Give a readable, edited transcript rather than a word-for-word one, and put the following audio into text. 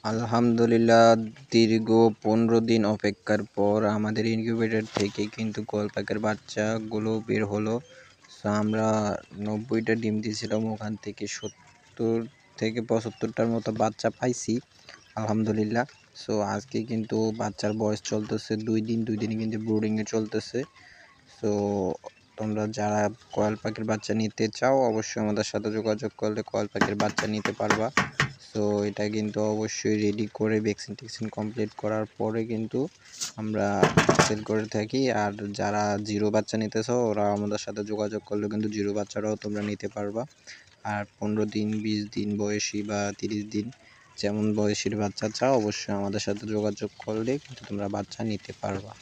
আলহামদুলিল্লাহ, দীর্ঘ 15 দিন অপেক্ষার পর আমাদের ইনকিউবেটর থেকে কিন্তু কোয়েল পাখির বাচ্চাগুলো বের হলো। সো আমরা 90টা ডিম দিয়েছিলাম, ওখান থেকে 70 থেকে 75টার মতো বাচ্চা পাইছি আলহামদুলিল্লাহ। সো আজকে কিন্তু বাচ্চার বয়স চলতেছে 2 দিন কিন্তু ব্রুডিংয়ে চলতেছে। সো তোমরা যারা কোয়েল পাখির বাচ্চা নিতে চাও অবশ্যই আমাদের সাথে যোগাযোগ করলে কোয়েল পাখির বাচ্চা নিতে পারবা। সো এটা কিন্তু অবশ্যই রেডি করে ভ্যাকসিন কমপ্লিট করার পরে কিন্তু আমরা সেল করে থাকি। আর যারা জিরো বাচ্চা নিতে চাও ওরা আমাদের সাথে যোগাযোগ করলে কিন্তু জিরো বাচ্চারাও তোমরা নিতে পারবা। আর 15 দিন 20 দিন বয়সী বা 30 দিন যেমন বয়সীর বাচ্চা চাও অবশ্যই আমাদের সাথে যোগাযোগ করলে কিন্তু তোমরা বাচ্চা নিতে পারবা।